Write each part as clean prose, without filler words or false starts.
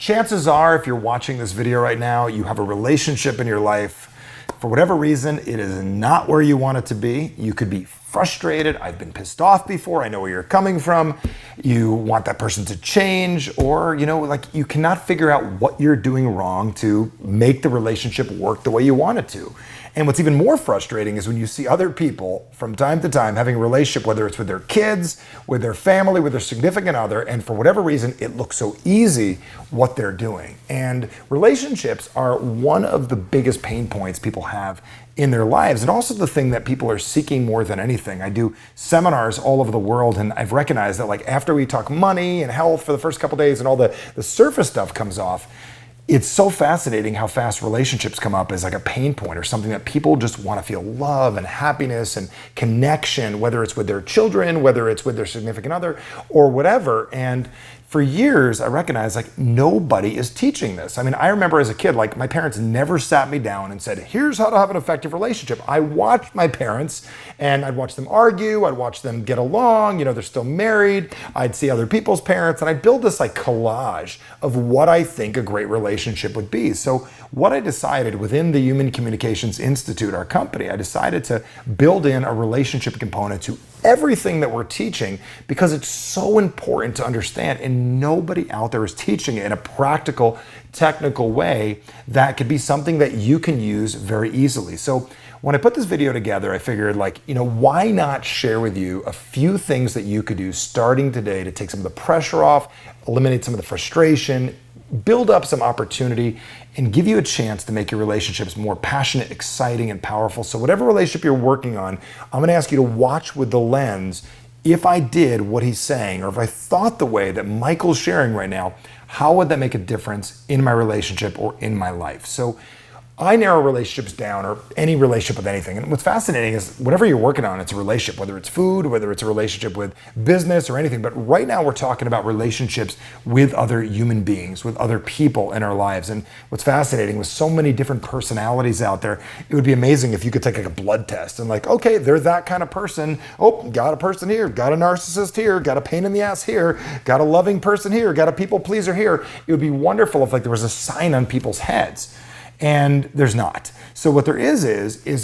Chances are, if you're watching this video right now, you have a relationship in your life. For whatever reason, it is not where you want it to be. You could be frustrated. I've been pissed off before. I know where you're coming from. You want that person to change, or, you cannot figure out what you're doing wrong to make the relationship work the way you want it to. And what's even more frustrating is when you see other people from time to time having a relationship, whether it's with their kids, with their family, with their significant other, and for whatever reason, it looks so easy what they're doing. And relationships are one of the biggest pain points people have in their lives, and also the thing that people are seeking more than anything. I do seminars all over the world, and I've recognized that after we talk money and health for the first couple days and all the surface stuff comes off, it's so fascinating how fast relationships come up as a pain point or something that people just want to feel love and happiness and connection, whether it's with their children, whether it's with their significant other or whatever. And for years, I recognized nobody is teaching this. I remember as a kid, my parents never sat me down and said, here's how to have an effective relationship. I watched my parents and I'd watch them argue. I'd watch them get along. They're still married. I'd see other people's parents and I'd build this collage of what I think a great relationship would be. So what I decided within the Human Communications Institute, our company, I decided to build in a relationship component to everything that we're teaching because it's so important to understand, and nobody out there is teaching it in a practical, technical way that could be something that you can use very easily. So when I put this video together, I figured why not share with you a few things that you could do starting today to take some of the pressure off, eliminate some of the frustration, build up some opportunity, and give you a chance to make your relationships more passionate, exciting, and powerful. So whatever relationship you're working on, I'm gonna ask you to watch with the lens, if I did what he's saying, or if I thought the way that Michael's sharing right now, how would that make a difference in my relationship or in my life? So I narrow relationships down, or any relationship with anything. And what's fascinating is whatever you're working on, it's a relationship, whether it's food, whether it's a relationship with business or anything. But right now we're talking about relationships with other human beings, with other people in our lives. And what's fascinating, with so many different personalities out there, it would be amazing if you could take a blood test and okay, they're that kind of person. Oh, got a person here, got a narcissist here, got a pain in the ass here, got a loving person here, got a people pleaser here. It would be wonderful if there was a sign on people's heads. And there's not. So what there is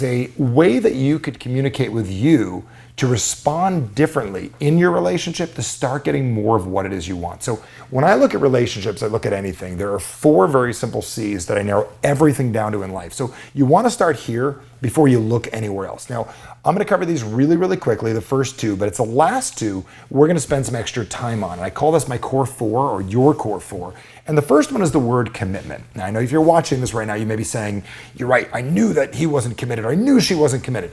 a way that you could communicate with you to respond differently in your relationship to start getting more of what it is you want. So when I look at relationships, I look at anything. There are 4 very simple C's that I narrow everything down to in life. So you want to start here before you look anywhere else. Now, I'm going to cover these really, really quickly, the first 2, but it's the last 2 we're going to spend some extra time on. And I call this my core 4 or your core 4. And the first one is the word commitment. Now, I know if you're watching this right now, you may be saying, you're right, I knew that he wasn't committed, or I knew she wasn't committed.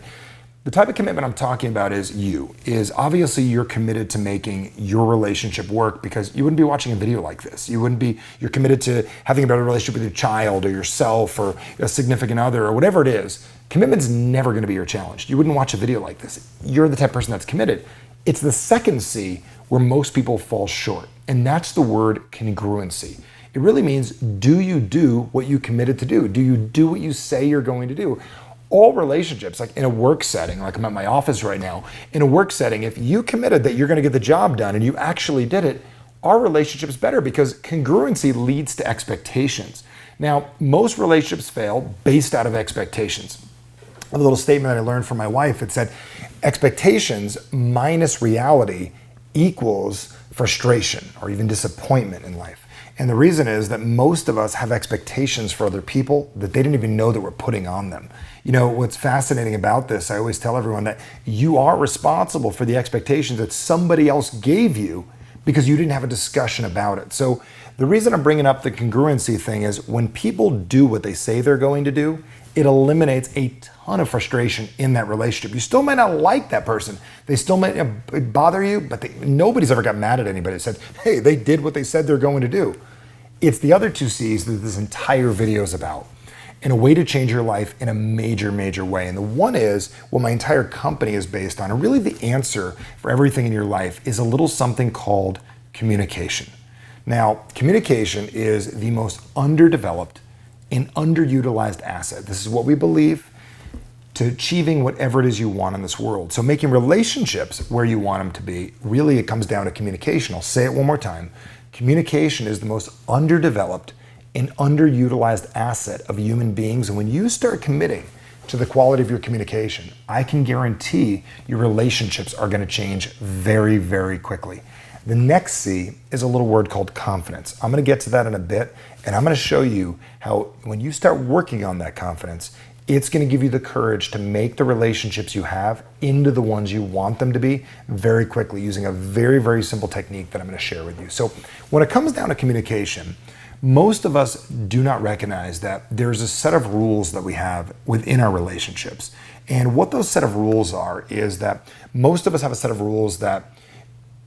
The type of commitment I'm talking about is obviously you're committed to making your relationship work, because you wouldn't be watching a video like this. You're committed to having a better relationship with your child or yourself or a significant other or whatever it is. Commitment's never going to be your challenge. You wouldn't watch a video like this. You're the type of person that's committed. It's the second C where most people fall short, and that's the word congruency. It really means, do you do what you committed to do? Do you do what you say you're going to do? All relationships, in a work setting, I'm at my office right now, in a work setting, if you committed that you're going to get the job done and you actually did it, our relationship's better, because congruency leads to expectations. Now, most relationships fail based out of expectations. A little statement that I learned from my wife, it said, expectations minus reality equals frustration or even disappointment in life. And the reason is that most of us have expectations for other people that they didn't even know that we're putting on them. What's fascinating about this, I always tell everyone that you are responsible for the expectations that somebody else gave you because you didn't have a discussion about it. So the reason I'm bringing up the congruency thing is when people do what they say they're going to do, it eliminates a ton of frustration in that relationship. You still might not like that person. They still might bother you, but nobody's ever got mad at anybody that said, hey, they did what they said they're going to do. It's the other 2 C's that this entire video is about, and a way to change your life in a major, major way. And the one is what my entire company is based on. And really the answer for everything in your life is a little something called communication. Now, communication is the most underdeveloped and underutilized asset. This is what we believe to achieving whatever it is you want in this world. So making relationships where you want them to be, really it comes down to communication. I'll say it one more time. Communication is the most underdeveloped and underutilized asset of human beings. And when you start committing to the quality of your communication, I can guarantee your relationships are going to change very, very quickly. The next C is a little word called confidence. I'm going to get to that in a bit, and I'm going to show you how when you start working on that confidence, it's going to give you the courage to make the relationships you have into the ones you want them to be very quickly using a very, very simple technique that I'm going to share with you. So when it comes down to communication, most of us do not recognize that there's a set of rules that we have within our relationships. And what those set of rules are is that most of us have a set of rules that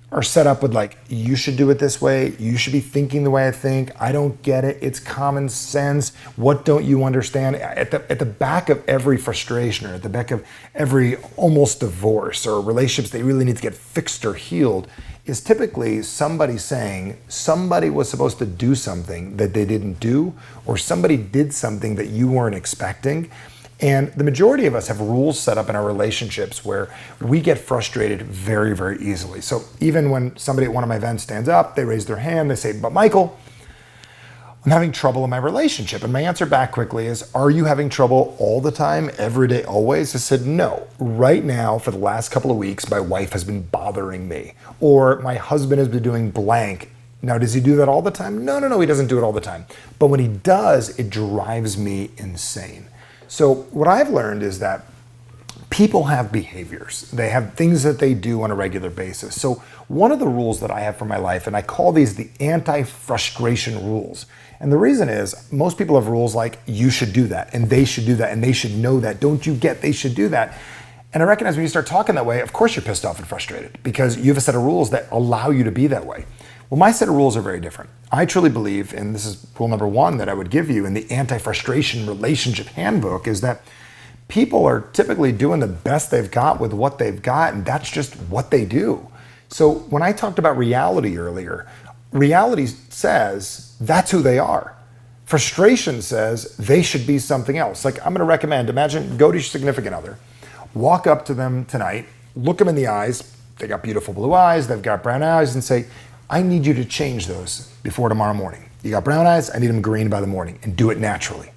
are set up with like, you should do it this way, you should be thinking the way I think, I don't get it, it's common sense, what don't you understand? At the back of every frustration or at the back of every almost divorce or relationships that really need to get fixed or healed is typically somebody saying somebody was supposed to do something that they didn't do, or somebody did something that you weren't expecting. And the majority of us have rules set up in our relationships where we get frustrated very, very easily. So even when somebody at one of my events stands up, they raise their hand, they say, "But Michael, I'm having trouble in my relationship." And my answer back quickly is, are you having trouble all the time, every day, always? I said, no. Right now, for the last couple of weeks, my wife has been bothering me, or my husband has been doing blank. Now, does he do that all the time? No, he doesn't do it all the time. But when he does, it drives me insane. So what I've learned is that people have behaviors. They have things that they do on a regular basis. So one of the rules that I have for my life, and I call these the anti-frustration rules. And the reason is most people have rules like you should do that, and they should do that, and they should know that. Don't you get they should do that? And I recognize when you start talking that way, of course you're pissed off and frustrated because you have a set of rules that allow you to be that way. Well, my set of rules are very different. I truly believe, and this is rule number one that I would give you in the anti-frustration relationship handbook, is that people are typically doing the best they've got with what they've got, and that's just what they do. So when I talked about reality earlier, reality says that's who they are. Frustration says they should be something else. Like I'm going to recommend, imagine, go to your significant other, walk up to them tonight, look them in the eyes, they got beautiful blue eyes, they've got brown eyes, and say, I need you to change those before tomorrow morning. You got brown eyes, I need them green by the morning, and do it naturally.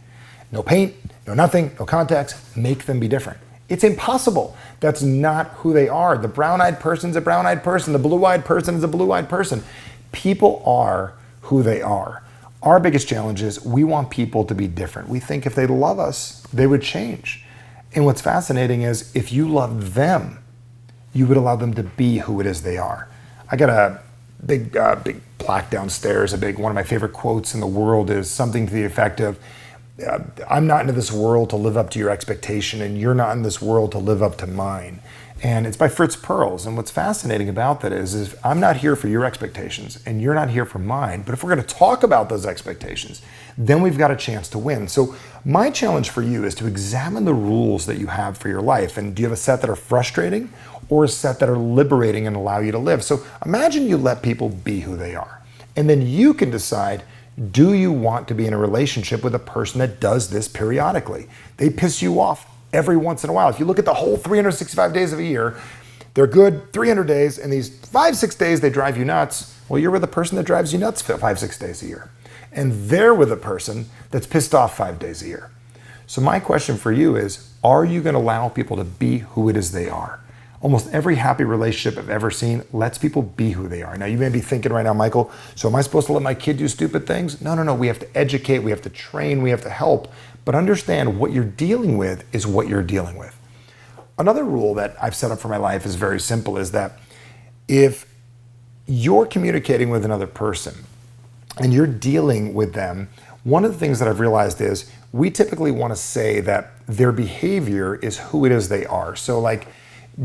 No paint, no nothing, no contacts, make them be different. It's impossible. That's not who they are. The brown-eyed person's a brown-eyed person. The blue-eyed person is a blue-eyed person. People are who they are. Our biggest challenge is we want people to be different. We think if they love us, they would change. And what's fascinating is if you love them, you would allow them to be who it is they are. I got a big plaque downstairs, one of my favorite quotes in the world is something to the effect of, I'm not into this world to live up to your expectation, and you're not in this world to live up to mine. And it's by Fritz Perls. And what's fascinating about that is I'm not here for your expectations, and you're not here for mine. But if we're going to talk about those expectations, then we've got a chance to win. So my challenge for you is to examine the rules that you have for your life. And do you have a set that are frustrating or a set that are liberating and allow you to live? So imagine you let people be who they are. And then you can decide, do you want to be in a relationship with a person that does this periodically? They piss you off every once in a while. If you look at the whole 365 days of a year, they're good 300 days, and these 5-6 days they drive you nuts. Well, you're with a person that drives you nuts 5-6 days a year. And they're with a person that's pissed off 5 days a year. So my question for you is, are you going to allow people to be who it is they are? Almost every happy relationship I've ever seen lets people be who they are. Now, you may be thinking right now, Michael, so am I supposed to let my kid do stupid things? No. We have to educate, we have to train, we have to help. But understand what you're dealing with is what you're dealing with. Another rule that I've set up for my life is very simple, is that if you're communicating with another person and you're dealing with them, one of the things that I've realized is we typically want to say that their behavior is who it is they are. So like,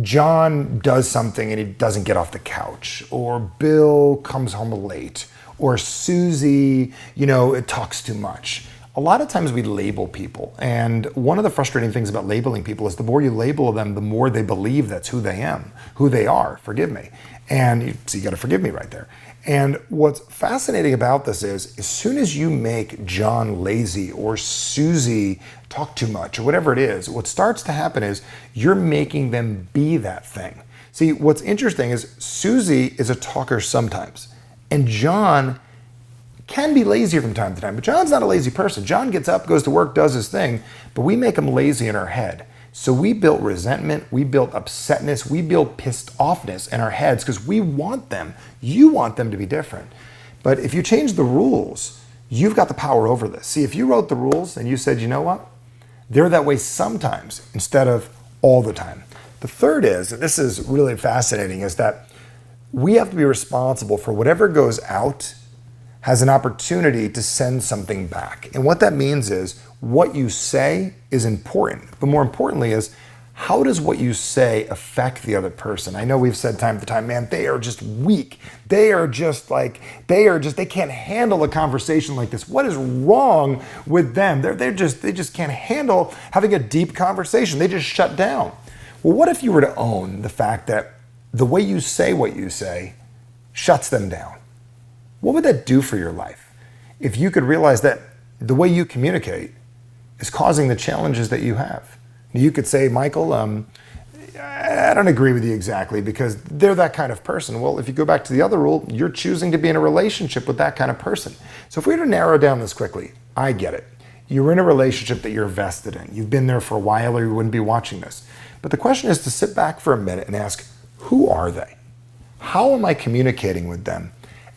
John does something and he doesn't get off the couch, or Bill comes home late, or Susie, it talks too much. A lot of times we label people, and one of the frustrating things about labeling people is the more you label them, the more they believe that's who they are, forgive me. And so you got to forgive me right there. And what's fascinating about this is, as soon as you make John lazy or Susie talk too much or whatever it is, what starts to happen is you're making them be that thing. See, what's interesting is Susie is a talker sometimes, And John can be lazy from time to time, but John's not a lazy person. John gets up, goes to work, does his thing, but we make him lazy in our head. So we built resentment, we built upsetness, we built pissed offness in our heads because we want them. You want them to be different. But if you change the rules, you've got the power over this. See, if you wrote the rules and you said, you know what? They're that way sometimes instead of all the time. The third is, and this is really fascinating, is that we have to be responsible for whatever goes out has an opportunity to send something back. And what that means is what you say is important, but more importantly is how does what you say affect the other person? I know we've said time to time, man, they are just weak. They can't handle a conversation like this. What is wrong with them? They just can't handle having a deep conversation. They just shut down. Well, what if you were to own the fact that the way you say what you say shuts them down? What would that do for your life? If you could realize that the way you communicate is causing the challenges that you have. You could say, Michael, I don't agree with you exactly because they're that kind of person. Well, if you go back to the other rule, you're choosing to be in a relationship with that kind of person. So if we were to narrow down this quickly, I get it. You're in a relationship that you're vested in. You've been there for a while or you wouldn't be watching this. But the question is to sit back for a minute and ask, who are they? How am I communicating with them?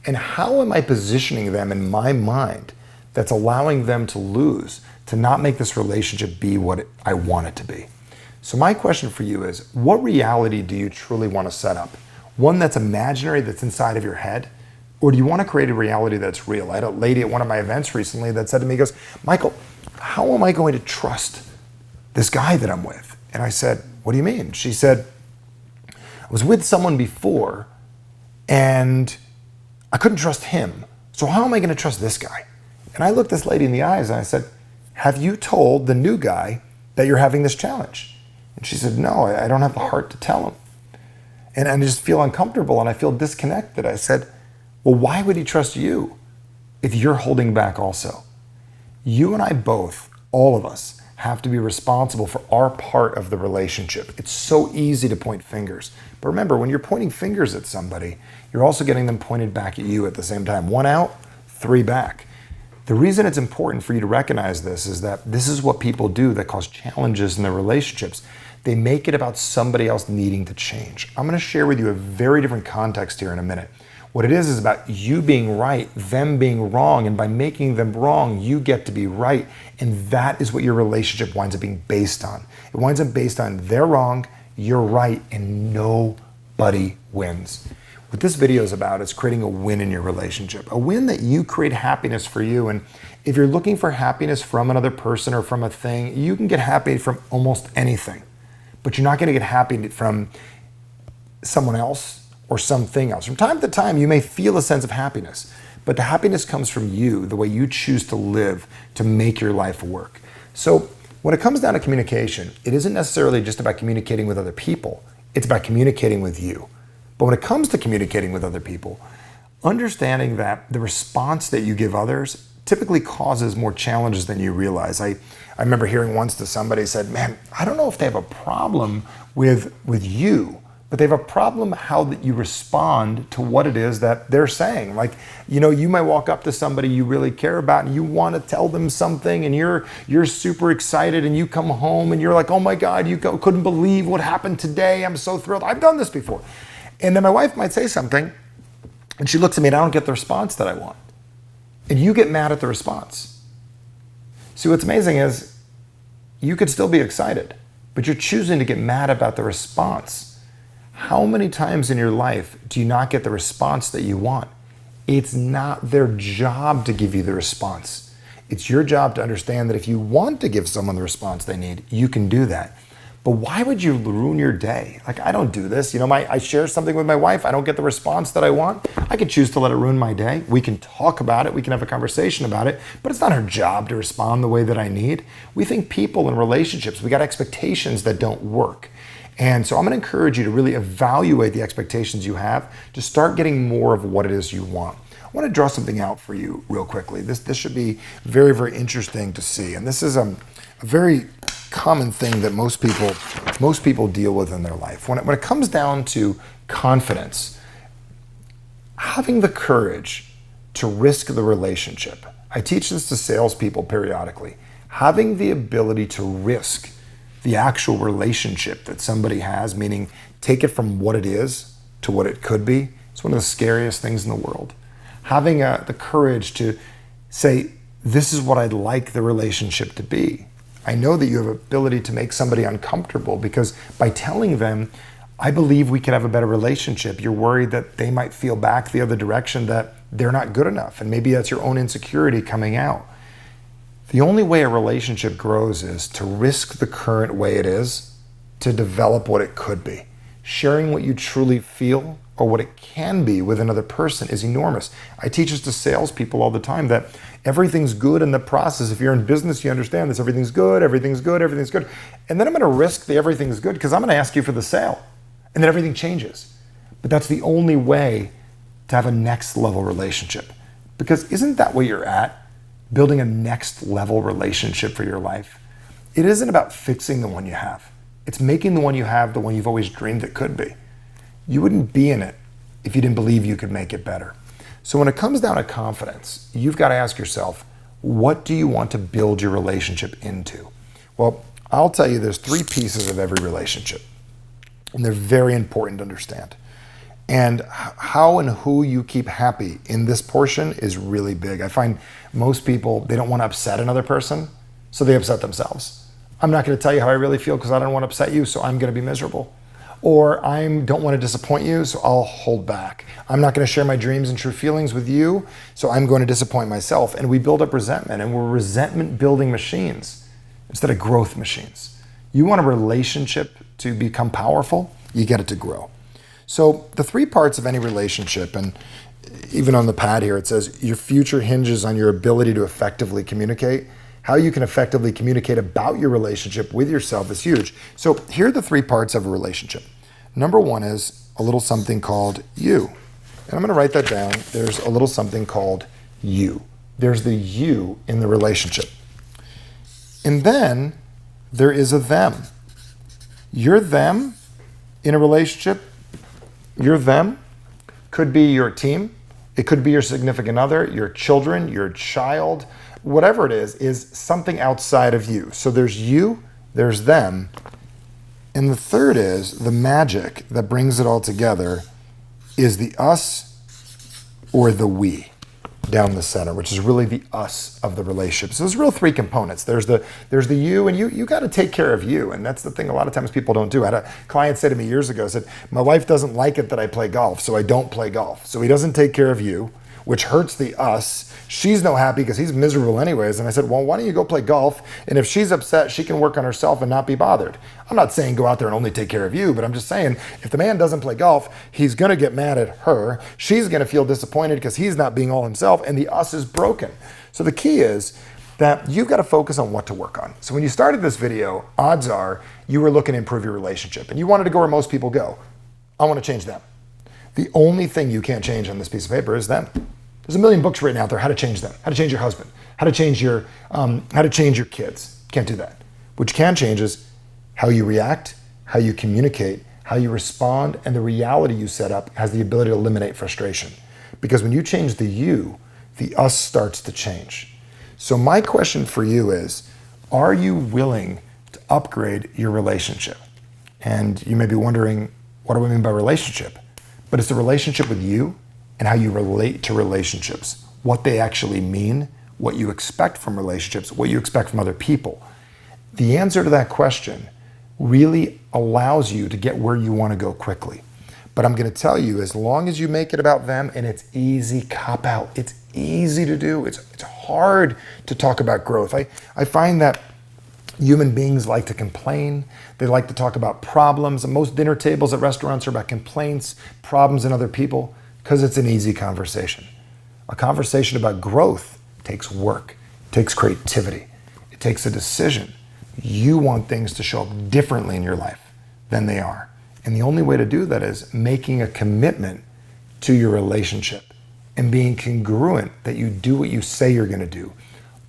And how am I positioning them in my mind that's allowing them to lose, to not make this relationship be what I want it to be? So my question for you is, what reality do you truly want to set up? One that's imaginary, that's inside of your head? Or do you want to create a reality that's real? I had a lady at one of my events recently that said to me, goes, Michael, how am I going to trust this guy that I'm with? And I said, what do you mean? She said, I was with someone before and I couldn't trust him. So how am I going to trust this guy? And I looked this lady in the eyes and I said, have you told the new guy that you're having this challenge? And she said, no, I don't have the heart to tell him. And I just feel uncomfortable and I feel disconnected. I said, well, why would he trust you if you're holding back also? You and I both, all of us, have to be responsible for our part of the relationship. It's so easy to point fingers. But remember, when you're pointing fingers at somebody, you're also getting them pointed back at you at the same time. 1 out, 3 back. The reason it's important for you to recognize this is that this is what people do that cause challenges in their relationships. They make it about somebody else needing to change. I'm going to share with you a very different context here in a minute. What it is about you being right, them being wrong, and by making them wrong, you get to be right. And that is what your relationship winds up being based on. It winds up based on they're wrong, you're right, and nobody wins. What this video is about is creating a win in your relationship, a win that you create happiness for you. And if you're looking for happiness from another person or from a thing, you can get happy from almost anything, but you're not going to get happy from someone else or something else. From time to time, you may feel a sense of happiness, but the happiness comes from you, the way you choose to live to make your life work. So when it comes down to communication, it isn't necessarily just about communicating with other people. It's about communicating with you. But when it comes to communicating with other people, understanding that the response that you give others typically causes more challenges than you realize. I remember hearing once to somebody said, man, I don't know if they have a problem with you, but they have a problem how that you respond to what it is that they're saying. Like, you know, you might walk up to somebody you really care about and you want to tell them something and you're super excited and you come home and you're like, oh my God, couldn't believe what happened today. I'm so thrilled. I've done this before. And then my wife might say something and she looks at me and I don't get the response that I want. And you get mad at the response. See, what's amazing is you could still be excited, but you're choosing to get mad about the response. How many times in your life do you not get the response that you want? It's not their job to give you the response. It's your job to understand that if you want to give someone the response they need, you can do that. But why would you ruin your day? Like, I don't do this. You know, I share something with my wife. I don't get the response that I want. I could choose to let it ruin my day. We can talk about it. We can have a conversation about it. But it's not her job to respond the way that I need. We think people in relationships, we got expectations that don't work. And so I'm going to encourage you to really evaluate the expectations you have to start getting more of what it is you want. I want to draw something out for you real quickly. This should be very, very interesting to see. And this is a very common thing that most people deal with in their life. When it comes down to confidence, having the courage to risk the relationship. I teach this to salespeople periodically. Having the ability to risk the actual relationship that somebody has, meaning take it from what it is to what it could be, it's one of the scariest things in the world. Having the courage to say, this is what I'd like the relationship to be. I know that you have the ability to make somebody uncomfortable because by telling them, I believe we could have a better relationship, you're worried that they might feel back the other direction, that they're not good enough. And maybe that's your own insecurity coming out. The only way a relationship grows is to risk the current way it is to develop what it could be. Sharing what you truly feel or what it can be with another person is enormous. I teach this to salespeople all the time that everything's good in the process. If you're in business, you understand this. Everything's good, everything's good, everything's good. And then I'm going to risk the everything's good because I'm going to ask you for the sale. And then everything changes. But that's the only way to have a next level relationship. Because isn't that where you're at? Building a next level relationship for your life. It isn't about fixing the one you have. It's making the one you have the one you've always dreamed it could be. You wouldn't be in it if you didn't believe you could make it better. So when it comes down to confidence, you've got to ask yourself, what do you want to build your relationship into? Well, I'll tell you there's 3 pieces of every relationship. And they're very important to understand. And how and who you keep happy in this portion is really big. I find most people, they don't want to upset another person, so they upset themselves. I'm not going to tell you how I really feel because I don't want to upset you, so I'm going to be miserable. Or I don't want to disappoint you, so I'll hold back. I'm not going to share my dreams and true feelings with you, so I'm going to disappoint myself. And we build up resentment, and we're resentment building machines instead of growth machines. You want a relationship to become powerful, you get it to grow. So the 3 parts of any relationship, and even on the pad here, it says your future hinges on your ability to effectively communicate. How you can effectively communicate about your relationship with yourself is huge. So here are the 3 parts of a relationship. Number 1 is a little something called you. And I'm going to write that down. There's a little something called you. There's the you in the relationship. And then there is a them. You're them in a relationship. You're them. Could be your team. It could be your significant other, your children, your child. Whatever it is something outside of you. So there's you, there's them. And the third is the magic that brings it all together is the us or the we down the center, which is really the us of the relationship. So there's real 3 components. There's the you, and you got to take care of you. And that's the thing a lot of times people don't do. I had a client say to me years ago, said, my wife doesn't like it that I play golf, so I don't play golf. So he doesn't take care of you, which hurts the us. She's no happy because he's miserable anyways. And I said, well, why don't you go play golf? And if she's upset, she can work on herself and not be bothered. I'm not saying go out there and only take care of you, but I'm just saying if the man doesn't play golf, he's going to get mad at her. She's going to feel disappointed because he's not being all himself and the us is broken. So the key is that you've got to focus on what to work on. So when you started this video, odds are you were looking to improve your relationship and you wanted to go where most people go. I want to change them. The only thing you can't change on this piece of paper is them. There's a million books written out there how to change them, how to change your husband, how to change your kids. Can't do that. What you can change is how you react, how you communicate, how you respond, and the reality you set up has the ability to eliminate frustration. Because when you change the you, the us starts to change. So my question for you is, are you willing to upgrade your relationship? And you may be wondering, what do I mean by relationship? But it's the relationship with you and how you relate to relationships, what they actually mean, what you expect from relationships, what you expect from other people. The answer to that question really allows you to get where you want to go quickly. But I'm going to tell you, as long as you make it about them, and it's easy, cop out. It's easy to do. It's hard to talk about growth. I find that human beings like to complain. They like to talk about problems. And most dinner tables at restaurants are about complaints, problems, and other people. Because it's an easy conversation. A conversation about growth takes work, takes creativity, it takes a decision. You want things to show up differently in your life than they are. And the only way to do that is making a commitment to your relationship and being congruent that you do what you say you're going to do.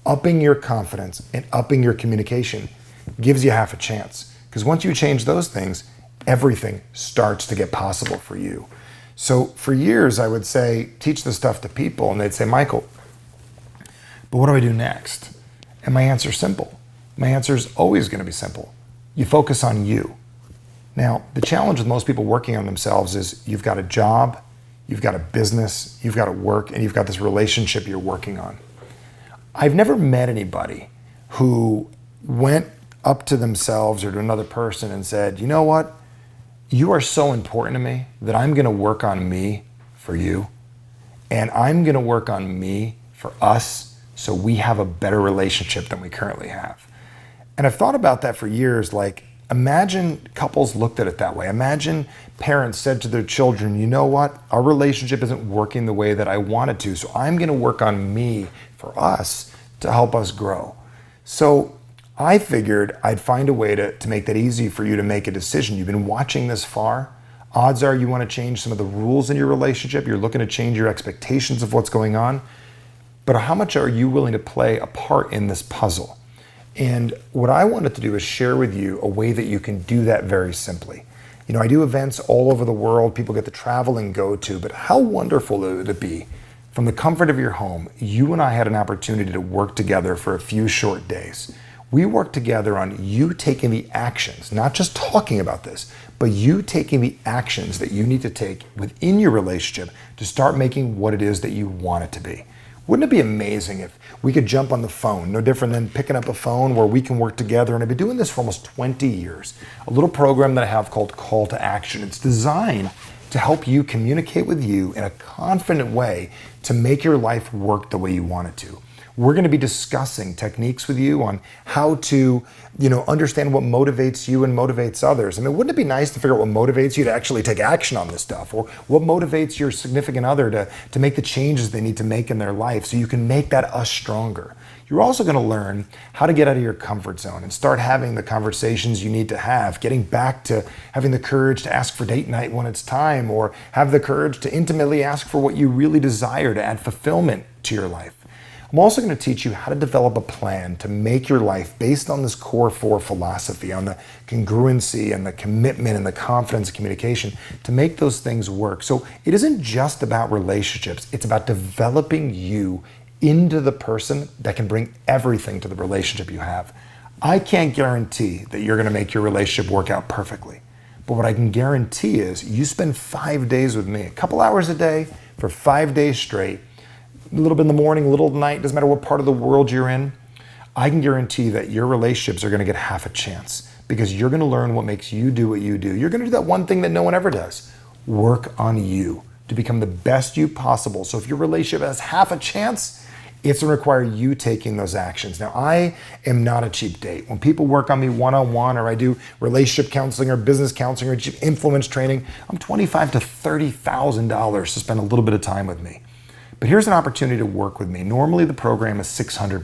Upping your confidence and upping your communication gives you half a chance. Because once you change those things, everything starts to get possible for you. So for years, I would say, teach this stuff to people, and they'd say, Michael, but what do I do next? And my answer is simple. My answer is always going to be simple. You focus on you. Now, the challenge with most people working on themselves is you've got a job, you've got a business, you've got to work, and you've got this relationship you're working on. I've never met anybody who went up to themselves or to another person and said, you know what? You are so important to me that I'm going to work on me for you, and I'm going to work on me for us so we have a better relationship than we currently have. And I've thought about that for years. Like, imagine couples looked at it that way. Imagine parents said to their children, you know what? Our relationship isn't working the way that I wanted to, so I'm going to work on me for us to help us grow. So I figured I'd find a way to make that easy for you to make a decision. You've been watching this far. Odds are you want to change some of the rules in your relationship. You're looking to change your expectations of what's going on. But how much are you willing to play a part in this puzzle? And what I wanted to do is share with you a way that you can do that very simply. You know, I do events all over the world. People get to travel and go to, but how wonderful would it be from the comfort of your home, you and I had an opportunity to work together for a few short days. We worked together on you taking the actions, not just talking about this, but you taking the actions that you need to take within your relationship to start making what it is that you want it to be. Wouldn't it be amazing if we could jump on the phone, no different than picking up a phone where we can work together? And I've been doing this for almost 20 years. A little program that I have called Call to Action. It's designed to help you communicate with you in a confident way to make your life work the way you want it to. We're going to be discussing techniques with you on how to, understand what motivates you and motivates others. I mean, wouldn't it be nice to figure out what motivates you to actually take action on this stuff? Or what motivates your significant other to make the changes they need to make in their life so you can make that us stronger? You're also going to learn how to get out of your comfort zone and start having the conversations you need to have, getting back to having the courage to ask for date night when it's time, or have the courage to intimately ask for what you really desire to add fulfillment to your life. I'm also going to teach you how to develop a plan to make your life based on this core 4 philosophy, on the congruency and the commitment and the confidence and communication to make those things work. So it isn't just about relationships. It's about developing you into the person that can bring everything to the relationship you have. I can't guarantee that you're going to make your relationship work out perfectly. But what I can guarantee is you spend 5 days with me, a couple hours a day for 5 days straight, a little bit in the morning, a little at night, doesn't matter what part of the world you're in. I can guarantee that your relationships are going to get half a chance because you're going to learn what makes you do what you do. You're going to do that one thing that no one ever does. Work on you to become the best you possible. So if your relationship has half a chance, it's going to require you taking those actions. Now, I am not a cheap date. When people work on me one-on-one, or I do relationship counseling or business counseling or influence training, I'm $25,000 to $30,000 to spend a little bit of time with me. But here's an opportunity to work with me. Normally the program is $600.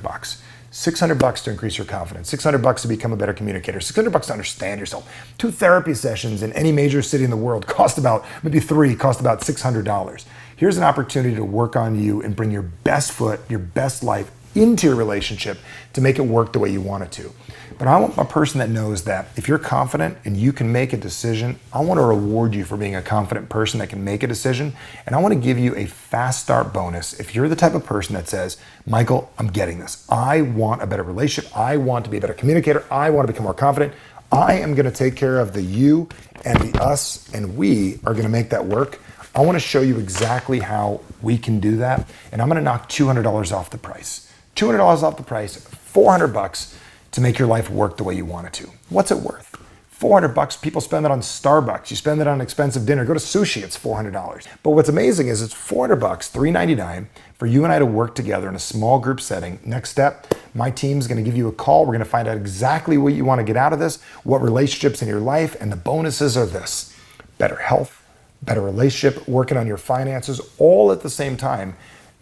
$600 to increase your confidence, $600 to become a better communicator, $600 to understand yourself. 2 therapy sessions in any major city in the world cost about, maybe 3, cost about $600. Here's an opportunity to work on you and bring your best foot, your best life into your relationship to make it work the way you want it to. But I want a person that knows that if you're confident and you can make a decision, I want to reward you for being a confident person that can make a decision. And I want to give you a fast start bonus if you're the type of person that says, Michael, I'm getting this. I want a better relationship. I want to be a better communicator. I want to become more confident. I am going to take care of the you and the us, and we are going to make that work. I want to show you exactly how we can do that. And I'm going to knock $200 off the price. $200 off the price, $400 to make your life work the way you want it to. What's it worth? $400, people spend it on Starbucks. You spend it on an expensive dinner. Go to sushi, it's $400. But what's amazing is it's $400, $399 for you and I to work together in a small group setting. Next step, my team's gonna give you a call. We're gonna find out exactly what you wanna get out of this, what relationships in your life, and the bonuses are this: better health, better relationship, working on your finances, all at the same time.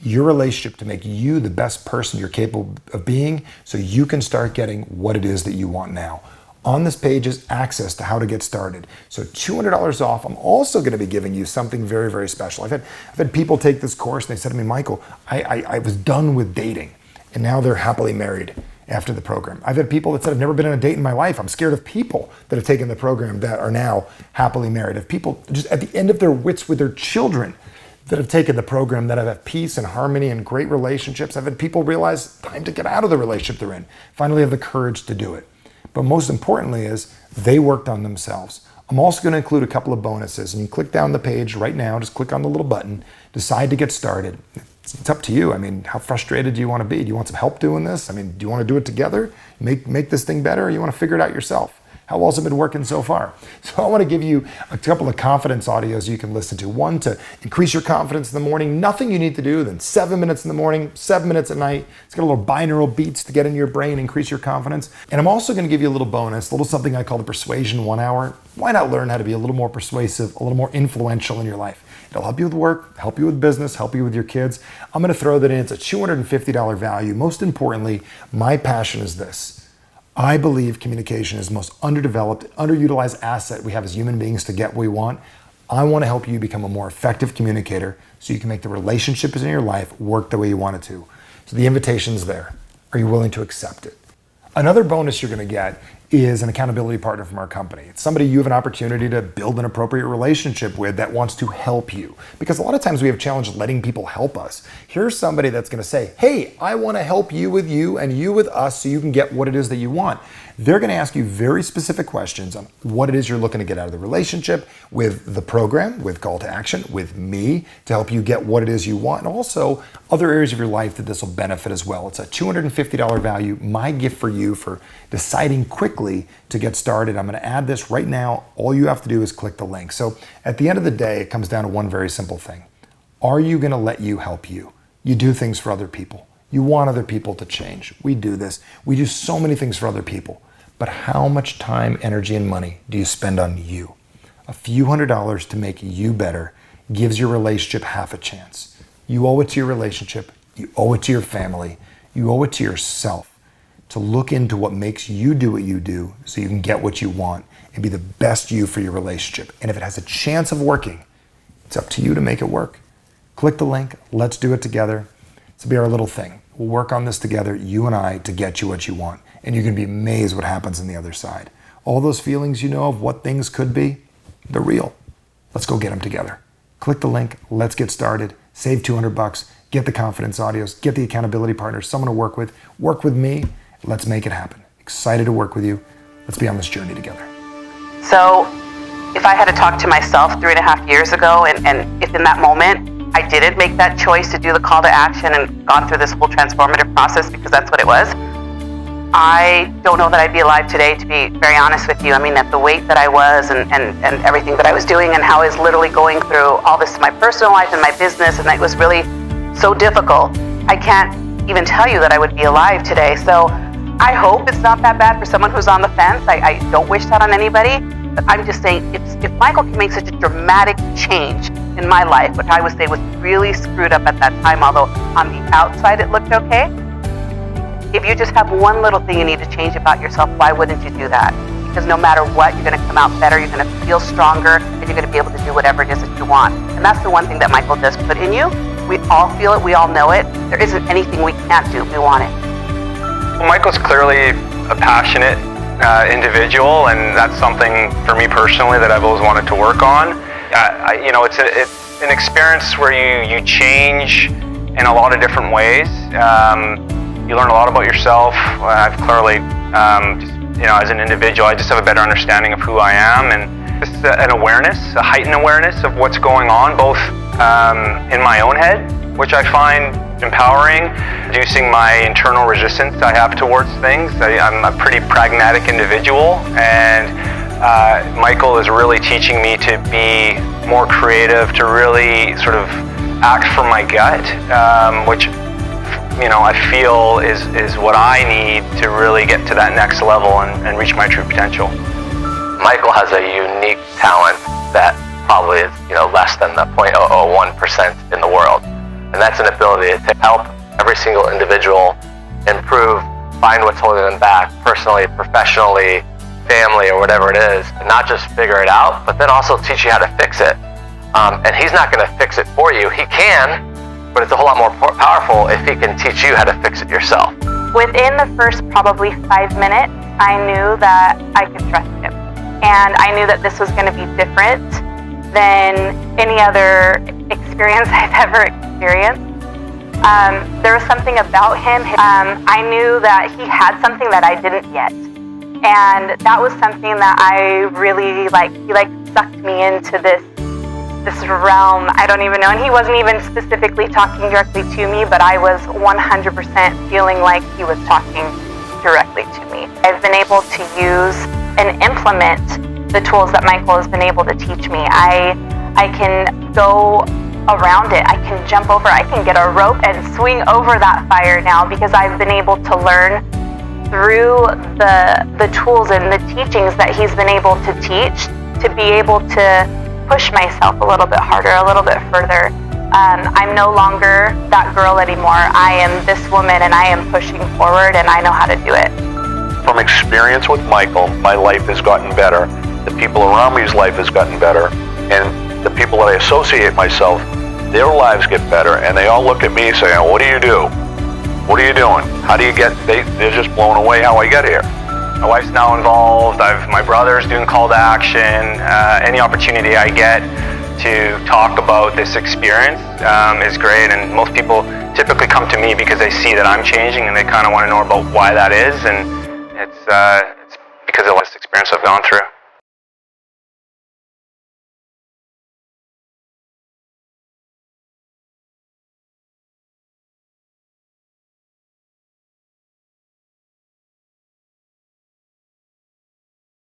Your relationship to make you the best person you're capable of being so you can start getting what it is that you want now. On this page is access to how to get started. So $200 off. I'm also going to be giving you something very, very special. I've had people take this course and they said to me, Michael, I was done with dating and now they're happily married. after the program. I've had people that said, I've never been on a date in my life. I'm scared of people that have taken the program that are now happily married. Of people just at the end of their wits with their children that have taken the program, that have had peace and harmony and great relationships. I've had people realize time to get out of the relationship they're in, finally have the courage to do it. But most importantly is they worked on themselves. I'm also going to include a couple of bonuses, and you click down the page right now, just click on the little button, decide to get started. It's up to you. I mean, how frustrated do you want to be? Do you want some help doing this? I mean, do you want to do it together? Make this thing better, or you want to figure it out yourself? How well has it been working so far? So I want to give you a couple of confidence audios you can listen to. One, to increase your confidence in the morning. Nothing you need to do than 7 minutes in the morning, 7 minutes at night. It's got a little binaural beats to get in your brain, increase your confidence. And I'm also going to give you a little bonus, a little something I call the Persuasion 1 Hour. Why not learn how to be a little more persuasive, a little more influential in your life? It'll help you with work, help you with business, help you with your kids. I'm going to throw that in. It's a $250 value. Most importantly, my passion is this. I believe communication is the most underdeveloped, underutilized asset we have as human beings to get what we want. I want to help you become a more effective communicator so you can make the relationships in your life work the way you want it to. So the invitation's there. Are you willing to accept it? Another bonus you're going to get is an accountability partner from our company. It's somebody you have an opportunity to build an appropriate relationship with that wants to help you. Because a lot of times we have challenge letting people help us. Here's somebody that's going to say, hey, I want to help you with you and you with us so you can get what it is that you want. They're going to ask you very specific questions on what it is you're looking to get out of the relationship, with the program, with call to action, with me to help you get what it is you want, and also other areas of your life that this will benefit as well. It's a $250 value, my gift for you for deciding quickly to get started. I'm going to add this right now. All you have to do is click the link. So at the end of the day, it comes down to one very simple thing. Are you going to let you help you? You do things for other people. You want other people to change. We do this. We do so many things for other people. But how much time, energy, and money do you spend on you? A few $100s to make you better gives your relationship half a chance. You owe it to your relationship. You owe it to your family. You owe it to yourself to look into what makes you do what you do so you can get what you want and be the best you for your relationship. And if it has a chance of working, it's up to you to make it work. Click the link. Let's do it together. This will be our little thing. We'll work on this together, you and I, to get you what you want. And you're going to be amazed what happens on the other side. All those feelings you know of what things could be, they're real. Let's go get them together. Click the link. Let's get started. Save $200. Get the confidence audios. Get the accountability partners, someone to work with. Work with me. Let's make it happen. Excited to work with you. Let's be on this journey together. So if I had to talk to myself 3.5 years ago, and if in that moment I didn't make that choice to do the call to action and gone through this whole transformative process, because that's what it was, I don't know that I'd be alive today, to be very honest with you. I mean, at the weight that I was and everything that I was doing and how I was literally going through all this in my personal life and my business, and it was really so difficult. I can't even tell you that I would be alive today. So I hope it's not that bad for someone who's on the fence. I don't wish that on anybody. But I'm just saying, if Michael can make such a dramatic change in my life, which I would say was really screwed up at that time, although on the outside it looked okay, if you just have one little thing you need to change about yourself, why wouldn't you do that? Because no matter what, you're going to come out better, you're going to feel stronger, and you're going to be able to do whatever it is that you want. And that's the one thing that Michael does put in you. We all feel it, we all know it. There isn't anything we can't do if we want it. Well, Michael's clearly a passionate individual, and that's something for me personally that I've always wanted to work on. It's an experience where you change in a lot of different ways. You learn a lot about yourself. I've clearly, as an individual, I just have a better understanding of who I am, and just an awareness, a heightened awareness of what's going on, both in my own head, which I find empowering, reducing my internal resistance I have towards things. I'm a pretty pragmatic individual, and Michael is really teaching me to be more creative, to really sort of act from my gut, which I feel is what I need to really get to that next level and reach my true potential. Michael has a unique talent that probably is less than the 0.001% in the world. And that's an ability to help every single individual improve, find what's holding them back personally, professionally, family, or whatever it is, and not just figure it out, but then also teach you how to fix it. And he's not going to fix it for you. He can, but it's a whole lot more powerful if he can teach you how to fix it yourself. Within the first probably 5 minutes, I knew that I could trust him. And I knew that this was going to be different than any other experience I've ever experienced. There was something about him. I knew that he had something that I didn't yet. And that was something that I really he sucked me into this realm. I don't even know. And he wasn't even specifically talking directly to me, but I was 100% feeling like he was talking directly to me. I've been able to use and implement the tools that Michael has been able to teach me. I can go around it. I can jump over. I can get a rope and swing over that fire now because I've been able to learn through the tools and the teachings that he's been able to teach to be able to push myself a little bit harder, a little bit further. I'm no longer that girl anymore. I am this woman and I am pushing forward and I know how to do it. From experience with Michael, my life has gotten better. The people around me's life has gotten better. And the people that I associate myself, their lives get better. And they all look at me saying, what do you do? What are you doing? How do you get, they're just blown away how I get here. My wife's now involved. My brother's doing call to action. Any opportunity I get to talk about this experience is great. And most people typically come to me because they see that I'm changing and they kind of want to know about why that is. And it's because of this experience I've gone through.